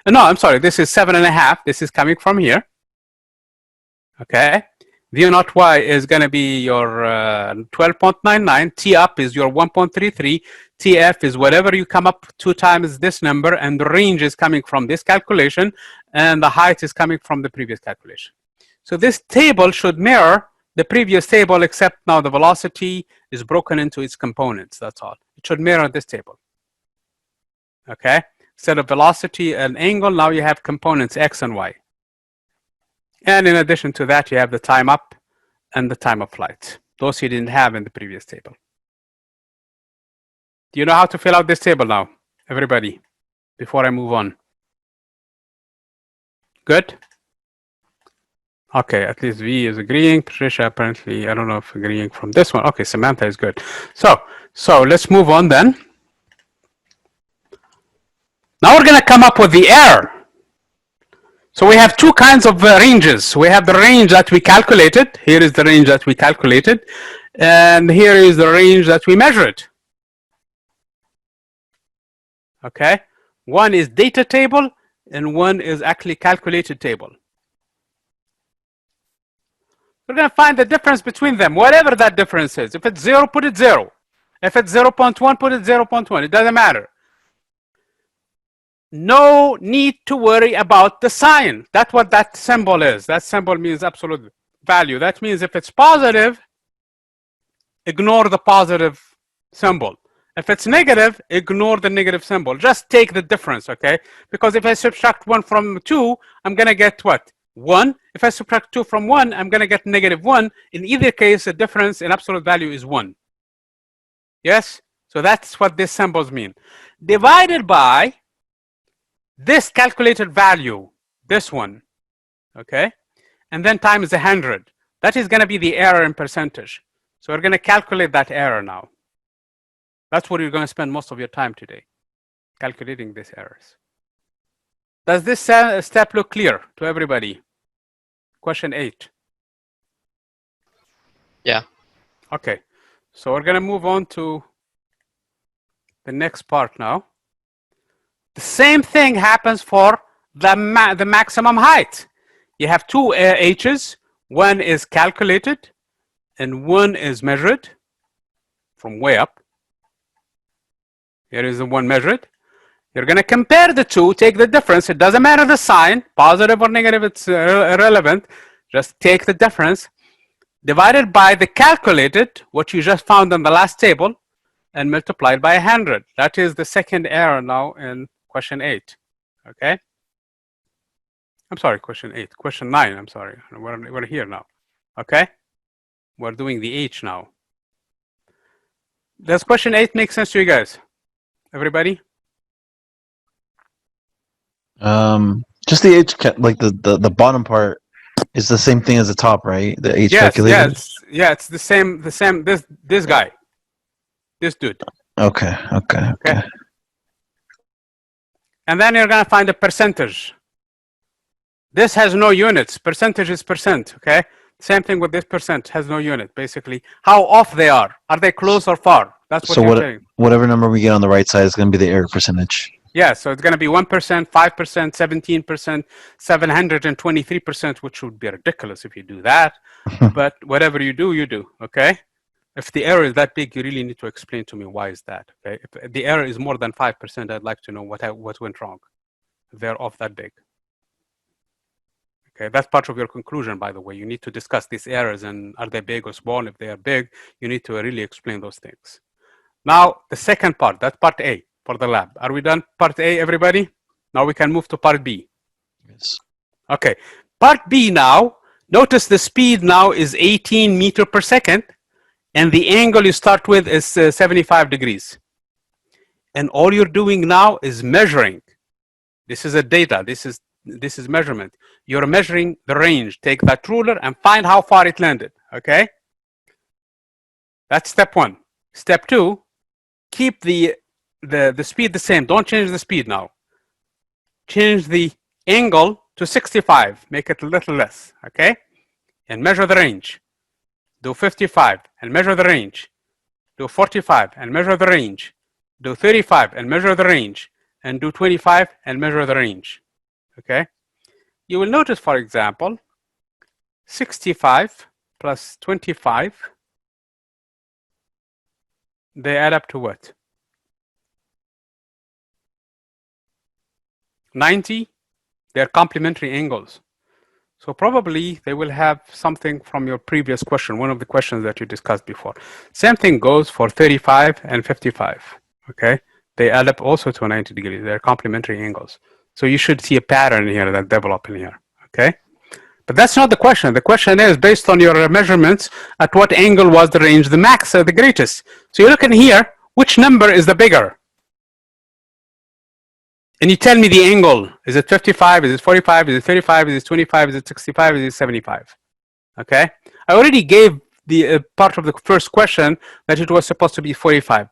No, I'm sorry, this is 7.5. This is coming from here. Okay. V naught y is going to be your 12.99. T up is your 1.33. TF is whatever you come up 2 times this number, and the range is coming from this calculation, and the height is coming from the previous calculation. So this table should mirror the previous table, except now the velocity is broken into its components. That's all. It should mirror this table. Okay? Instead of velocity and angle, now you have components x and y. And in addition to that, you have the time up and the time of flight. Those you didn't have in the previous table. Do you know how to fill out this table now, everybody, before I move on? Good? Okay, at least V is agreeing. Patricia, apparently, I don't know if agreeing from this one. Okay, Samantha is good. So let's move on then. Now we're going to come up with the error. So we have 2 kinds of ranges. We have the range that we calculated. Here is the range that we calculated. And here is the range that we measured. Okay? One is data table, and one is actually calculated table. We're going to find the difference between them, whatever that difference is. If it's 0, put it 0. If it's 0.1, put it 0.1. It doesn't matter. No need to worry about the sign. That's what that symbol is. That symbol means absolute value. That means if it's positive, ignore the positive symbol. If it's negative, ignore the negative symbol. Just take the difference, okay? Because if I subtract 1 from 2, I'm going to get what? 1. If I subtract 2 from 1, I'm going to get -1. In either case, the difference in absolute value is 1. Yes? So that's what these symbols mean. Divided by this calculated value, this one, okay? And then times 100. That is going to be the error in percentage. So we're going to calculate that error now. That's what you're going to spend most of your time today, calculating these errors. Does this step look clear to everybody? Question 8. Yeah. Okay. So we're going to move on to the next part now. The same thing happens for the maximum height. You have 2 h's. One is calculated and one is measured from way up. Here is the one measured. You're going to compare the two, take the difference. It doesn't matter the sign, positive or negative, it's irrelevant. Just take the difference, divided by the calculated, what you just found in the last table, and multiplied by 100. That is the second error now in question 8. Okay? I'm sorry, question 8. Question 9, I'm sorry. We're here now. Okay? We're doing the H now. Does question 8 make sense to you guys? Everybody? Just the H, like the bottom part is the same thing as the top, right? The H calculated. Yeah, it's the same. This guy, this dude. Okay. And then you're gonna find a percentage. This has no units. Percentage is percent. Okay. Same thing with this percent, has no unit. Basically, how off they are. Are they close or far? That's what you're saying. Whatever number we get on the right side is going to be the error percentage. Yeah, so it's going to be 1%, 5%, 17%, 723%, which would be ridiculous if you do that. But whatever you do, okay? If the error is that big, you really need to explain to me why is that. Okay, if the error is more than 5%, I'd like to know what went wrong. If they're off that big. Okay, that's part of your conclusion, by the way. You need to discuss these errors and are they big or small. If they are big, you need to really explain those things. Now, the second part, that's part A for the lab. Are we done? Part A, everybody? Now we can move to part B. Yes. Okay, part B now. Notice the speed now is 18 meters per second, and the angle you start with is 75 degrees. And all you're doing now is measuring. This is a data. This is measurement. You're measuring the range. Take that ruler and find how far it landed. Okay. That's step one. Step two, keep the speed the same. Don't change the speed now. Change the angle to 65. Make it a little less. Okay. And measure the range. Do 55 and measure the range. Do 45 and measure the range. Do 35 and measure the range. And do 25 and measure the range. Okay. You will notice, for example, 65 plus 25, they add up to what? 90. They're complementary angles. So probably they will have something from your previous question, one of the questions that you discussed before. Same thing goes for 35 and 55. Okay. They add up also to 90 degrees. They're complementary angles. So you should see a pattern here that develop in here. Okay. But that's not the question. The question is based on your measurements, at what angle was the range the max, the greatest? So you look in here, which number is the bigger? And you tell me the angle. Is it 55? Is it 45? Is it 35? Is it 25? Is it 65? Is it 75? Okay. I already gave the part of the first question that it was supposed to be 45.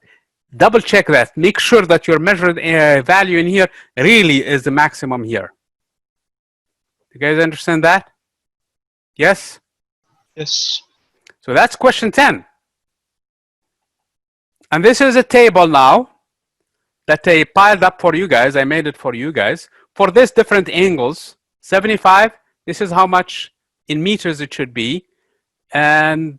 Double check that. Make sure that your measured value in here really is the maximum here. You guys understand that? Yes? Yes. So that's question 10. And this is a table now that I piled up for you guys. I made it for you guys. For this different angles, 75, this is how much in meters it should be. And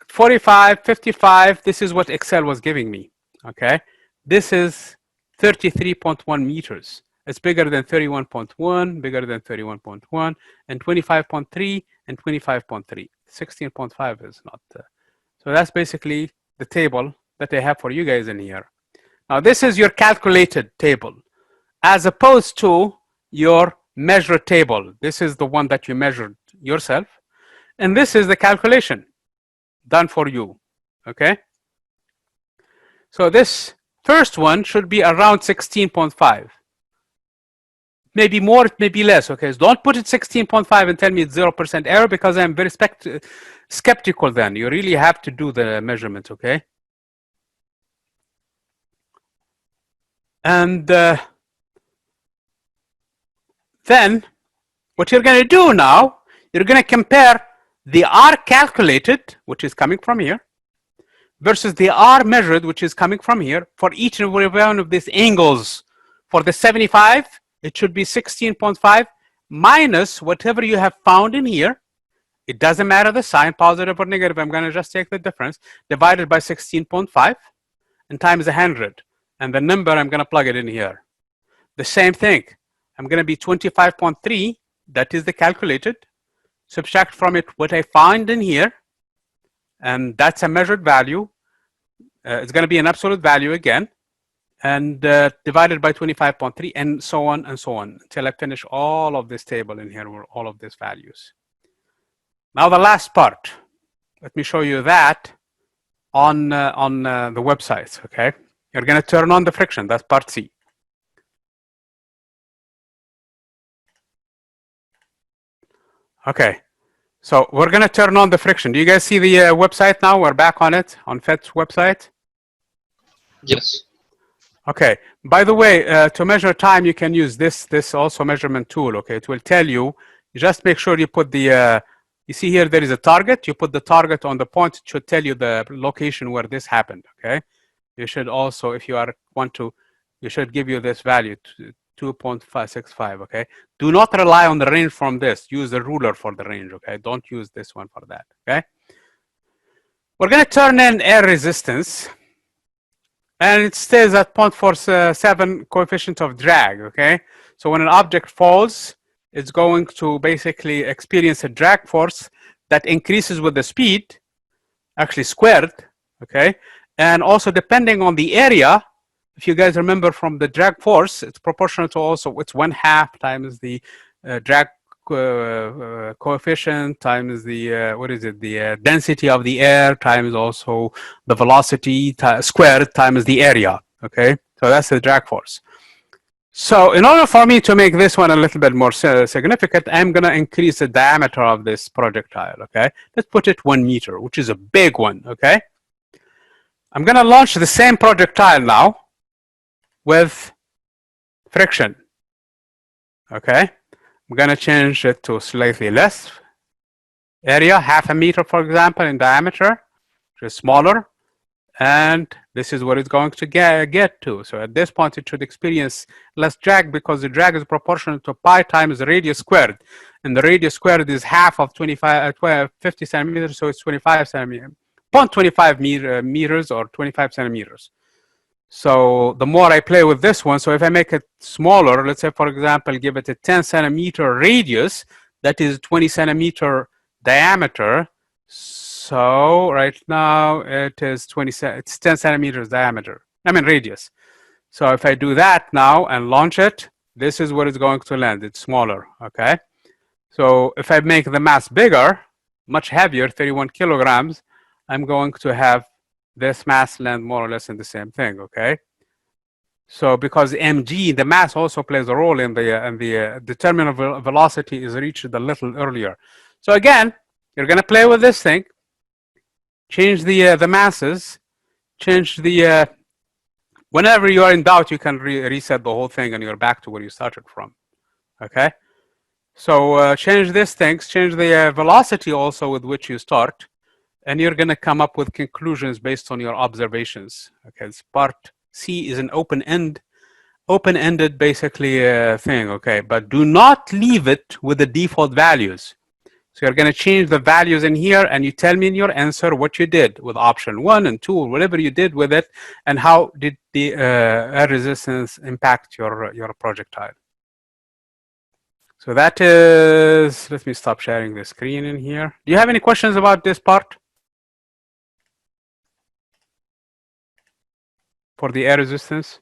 45, 55, this is what Excel was giving me. Okay. This is 33.1 meters. It's bigger than 31.1, bigger than 31.1, and 25.3 and 25.3. 16.5 is not. So that's basically the table that I have for you guys in here. Now this is your calculated table, as opposed to your measured table. This is the one that you measured yourself, and this is the calculation done for you. Okay. So this first one should be around 16.5. Maybe more, maybe less. Okay, so don't put it 16.5 and tell me it's 0% error, because I'm very skeptical then. You really have to do the measurements, okay? And then what you're going to do now, you're going to compare the R calculated, which is coming from here, versus the R measured, which is coming from here, for each and every one of these angles. For the 75, it should be 16.5 minus whatever you have found in here. It doesn't matter the sign, positive or negative. I'm going to just take the difference, divided by 16.5 and times 100. And the number, I'm going to plug it in here. The same thing. I'm going to be 25.3. That is the calculated. Subtract from it what I find in here. And that's a measured value. It's going to be an absolute value again. And divided by 25.3, and so on until I finish all of this table in here with all of these values. Now the last part, let me show you that on the websites. Okay, you're going to turn on the friction. That's part C. Okay, so we're going to turn on the friction. Do you guys see the website now? We're back on it, on FET's website. Yes. Okay. By the way, to measure time, you can use this also measurement tool. Okay, it will tell you. You just make sure you put the. You see here there is a target. You put the target on the point. It should tell you the location where this happened. Okay. You should also, if you want to, you should give you this value 2.565. Okay. Do not rely on the range from this. Use the ruler for the range. Okay. Don't use this one for that. Okay. We're going to turn in air resistance, and it stays at 0.47 coefficient of drag, okay? So when an object falls, it's going to basically experience a drag force that increases with the speed, actually squared, okay? And also depending on the area, if you guys remember from the drag force, it's proportional to also, it's 1/2 times the drag coefficient times the, what is it, the density of the air times also the velocity squared times the area, okay? So that's the drag force. So in order for me to make this one a little bit more significant, I'm going to increase the diameter of this projectile, okay? Let's put it 1 meter, which is a big one, okay? I'm going to launch the same projectile now with friction, okay? I'm going to change it to slightly less area, 1/2 meter, for example, in diameter, which is smaller. And this is what it's going to get to. So at this point, it should experience less drag because the drag is proportional to pi times the radius squared. And the radius squared is 1/2 of 50 centimeters, so it's 25 centimeters, 0.25 meters or 25 centimeters. So the more I play with this one, so if I make it smaller, let's say, for example, give it a 10 centimeter radius, that is 20 centimeter diameter. So right now it is it's 10 centimeters diameter, I mean radius. So if I do that now and launch it, this is where it's going to land. It's smaller, okay? So if I make the mass bigger, much heavier, 31 kilograms, I'm going to have this mass land more or less in the same thing, okay? So because mg, the mass also plays a role in the terminal velocity is reached a little earlier. So again, you're going to play with this thing, change the masses, change the, whenever you are in doubt, you can reset the whole thing and you're back to where you started from, okay? So change these things, change the velocity also with which you start, and you're going to come up with conclusions based on your observations, okay? This part C is an open-ended basically thing, okay? But do not leave it with the default values. So you're going to change the values in here, and you tell me in your answer what you did with option 1 and 2, or whatever you did with it, and how did the air resistance impact your projectile. So that is, let me stop sharing the screen in here. Do you have any questions about this part? For the air resistance?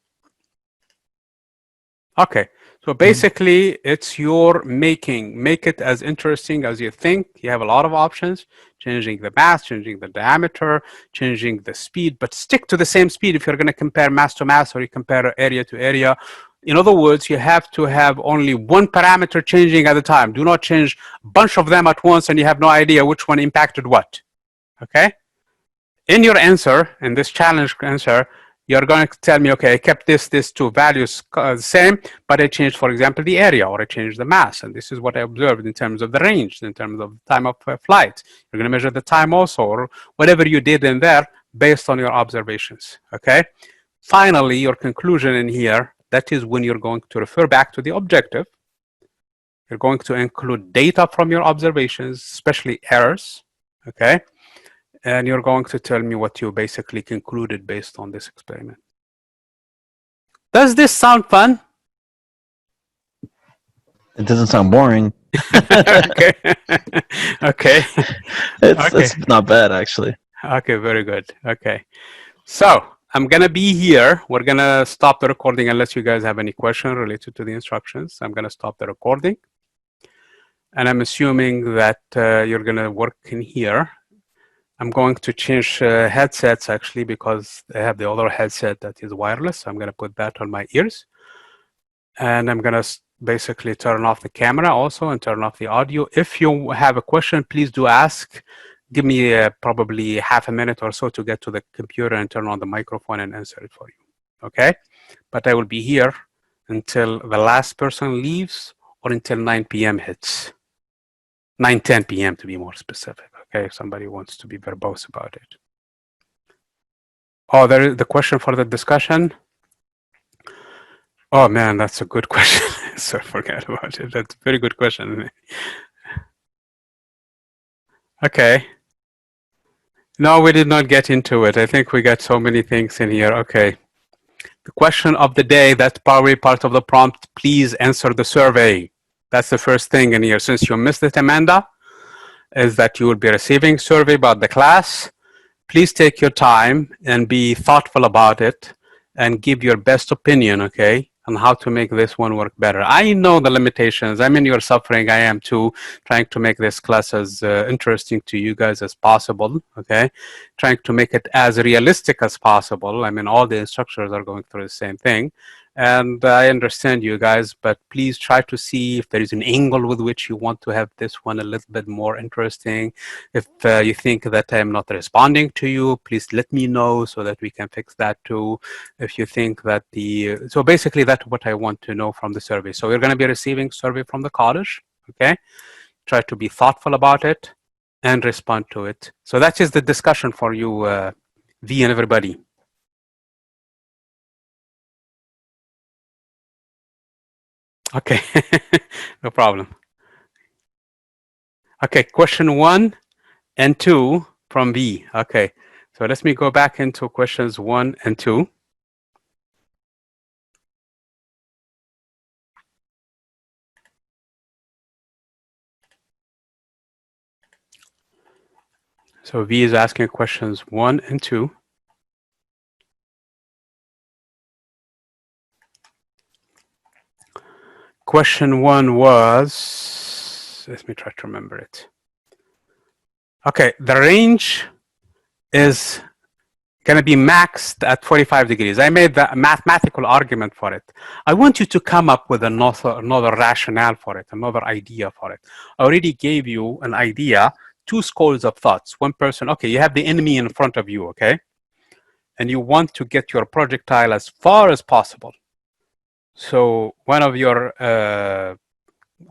Okay. So basically, it's your making. Make it as interesting as you think. You have a lot of options, changing the mass, changing the diameter, changing the speed, but stick to the same speed if you're going to compare mass to mass or you compare area to area. In other words, you have to have only one parameter changing at a time. Do not change a bunch of them at once and you have no idea which one impacted what. Okay? In your answer, in this challenge answer, you're going to tell me, okay, I kept these two values same, but I changed, for example, the area, or I changed the mass. And this is what I observed in terms of the range, in terms of time of flight. You're going to measure the time also, or whatever you did in there based on your observations, okay? Finally, your conclusion in here, that is when you're going to refer back to the objective. You're going to include data from your observations, especially errors, okay? And you're going to tell me what you basically concluded based on this experiment. Does this sound fun? It doesn't sound boring. Okay. Okay. It's not bad, actually. Okay, very good. Okay. So I'm going to be here. We're going to stop the recording unless you guys have any question related to the instructions. I'm going to stop the recording. And I'm assuming that you're going to work in here. I'm going to change headsets actually because I have the other headset that is wireless. I'm going to put that on my ears. And I'm going to basically turn off the camera also and turn off the audio. If you have a question, please do ask. Give me probably half a minute or so to get to the computer and turn on the microphone and answer it for you. Okay? But I will be here until the last person leaves or until 9 p.m. hits. 9:10 p.m. to be more specific. Okay, if somebody wants to be verbose about it. Oh, there is the question for the discussion. Oh man, that's a good question. So I forgot about it. That's a very good question. Okay. No, we did not get into it. I think we got so many things in here. Okay. The question of the day, that's probably part of the prompt. Please answer the survey. That's the first thing in here. Since you missed it, Amanda, is that you will be receiving survey about the class. Please take your time and be thoughtful about it and give your best opinion, okay, on how to make this one work better. I know the limitations. I mean, you're suffering. I am too, trying to make this class as interesting to you guys as possible, okay? Trying to make it as realistic as possible. I mean, all the instructors are going through the same thing. And I understand you guys, but please try to see if there is an angle with which you want to have this one a little bit more interesting. If you think that I'm not responding to you, please let me know so that we can fix that too. If you think that so basically that's what I want to know from the survey. So we're going to be receiving survey from the college, okay? Try to be thoughtful about it and respond to it. So that is the discussion for you, V and everybody. Okay, no problem. Okay, question 1 and 2 from V. Okay, so let me go back into questions 1 and 2. So V is asking questions 1 and 2. Question 1 was, let me try to remember it. Okay, the range is going to be maxed at 45 degrees. I made the mathematical argument for it. I want you to come up with another rationale for it, another idea for it. I already gave you an idea, 2 schools of thoughts. One person, okay, you have the enemy in front of you, okay? And you want to get your projectile as far as possible. So one of your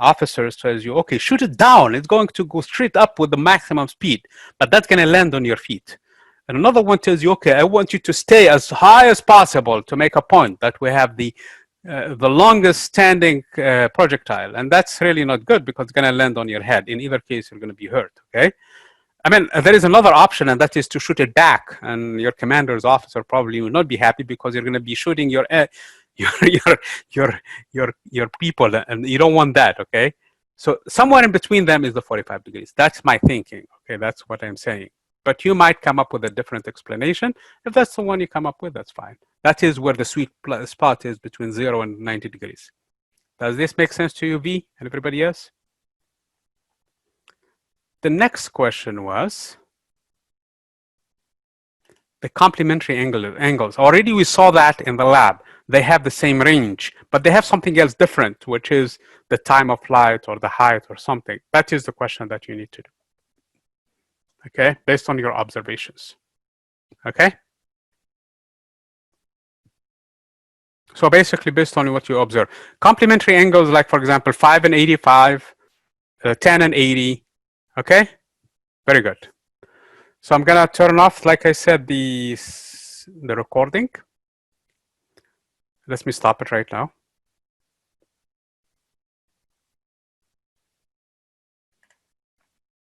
officers tells you, okay, shoot it down. It's going to go straight up with the maximum speed, but that's going to land on your feet. And another one tells you, okay, I want you to stay as high as possible to make a point that we have the longest standing projectile. And that's really not good because it's going to land on your head. In either case, you're going to be hurt, okay? I mean, there is another option, and that is to shoot it back. And your commander's officer probably will not be happy because you're going to be shooting your people, and you don't want that, okay? So somewhere in between them is the 45 degrees. That's my thinking, okay? That's what I'm saying. But you might come up with a different explanation. If that's the one you come up with, that's fine. That is where the sweet spot is between 0 and 90 degrees. Does this make sense to you, V, and everybody else? The next question was the complementary angles. Already we saw that in the lab. They have the same range, but they have something else different, which is the time of flight or the height or something. That is the question that you need to do, okay, based on your observations, okay? So basically based on what you observe. Complementary angles like, for example, 5 and 85, 10 and 80, okay? Very good. So I'm gonna turn off, like I said, the recording. Let me stop it right now.